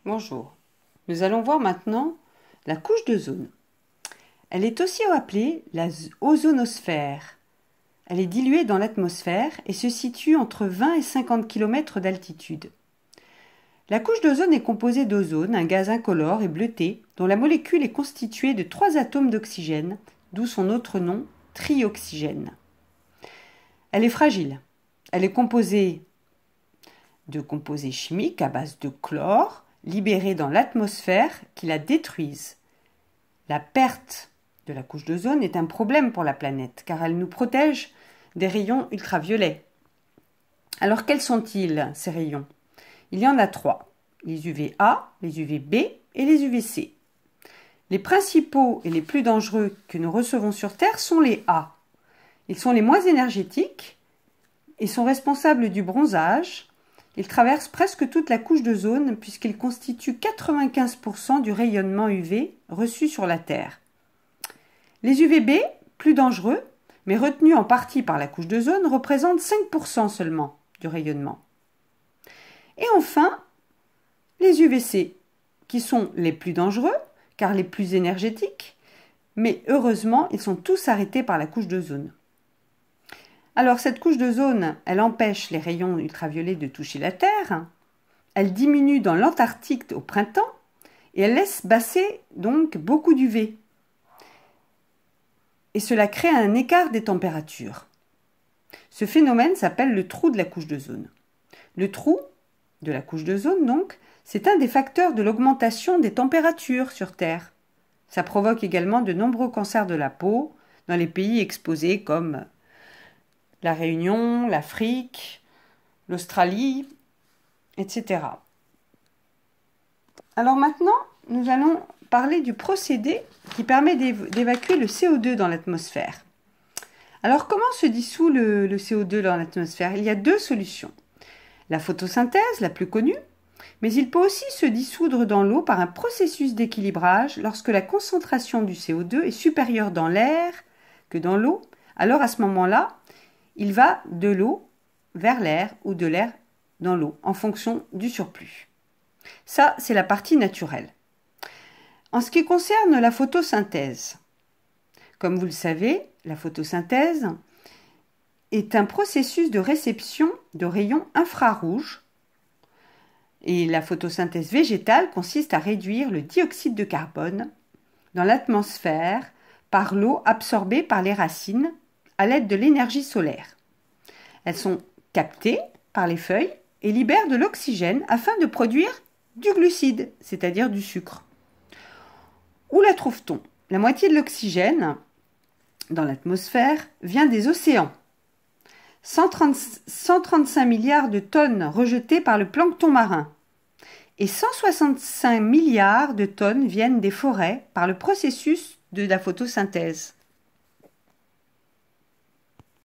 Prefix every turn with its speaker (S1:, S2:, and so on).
S1: Bonjour. Nous allons voir maintenant la couche d'ozone. Elle est aussi appelée la ozonosphère. Elle est diluée dans l'atmosphère et se situe entre 20 et 50 km d'altitude. La couche d'ozone est composée d'ozone, un gaz incolore et bleuté, dont la molécule est constituée de 3 atomes d'oxygène, d'où son autre nom, trioxygène. Elle est fragile. Elle est composée de composés chimiques à base de chlore, libérés dans l'atmosphère qui la détruisent. La perte de la couche d'ozone est un problème pour la planète, car elle nous protège des rayons ultraviolets. Alors quels sont-ils, ces rayons? Il y en a 3, les UVA, les UVB et les UVC. Les principaux et les plus dangereux que nous recevons sur Terre sont les A. Ils sont les moins énergétiques et sont responsables du bronzage. Ils traversent presque toute la couche d'ozone puisqu'ils constituent 95% du rayonnement UV reçu sur la Terre. Les UVB, plus dangereux, mais retenus en partie par la couche d'ozone, représentent 5% seulement du rayonnement. Et enfin, les UVC, qui sont les plus dangereux, car les plus énergétiques, mais heureusement, ils sont tous arrêtés par la couche d'ozone. Alors cette couche d'ozone, elle empêche les rayons ultraviolets de toucher la Terre, elle diminue dans l'Antarctique au printemps et elle laisse passer donc beaucoup d'UV. Et cela crée un écart des températures. Ce phénomène s'appelle le trou de la couche d'ozone. Le trou de la couche d'ozone, donc, c'est un des facteurs de l'augmentation des températures sur Terre. Ça provoque également de nombreux cancers de la peau dans les pays exposés comme la Réunion, l'Afrique, l'Australie, etc. Alors maintenant, nous allons parler du procédé qui permet d'évacuer le CO2 dans l'atmosphère. Alors comment se dissout le CO2 dans l'atmosphère? Il y a 2 solutions. La photosynthèse, la plus connue, mais il peut aussi se dissoudre dans l'eau par un processus d'équilibrage lorsque la concentration du CO2 est supérieure dans l'air que dans l'eau. Alors à ce moment-là, il va de l'eau vers l'air ou de l'air dans l'eau en fonction du surplus. Ça, c'est la partie naturelle. En ce qui concerne la photosynthèse, comme vous le savez, la photosynthèse est un processus de réception de rayons infrarouges. Et la photosynthèse végétale consiste à réduire le dioxyde de carbone dans l'atmosphère par l'eau absorbée par les racines à l'aide de l'énergie solaire. Elles sont captées par les feuilles et libèrent de l'oxygène afin de produire du glucide, c'est-à-dire du sucre. Où la trouve-t-on? La moitié de l'oxygène dans l'atmosphère vient des océans. 135 milliards de tonnes rejetées par le plancton marin et 165 milliards de tonnes viennent des forêts par le processus de la photosynthèse.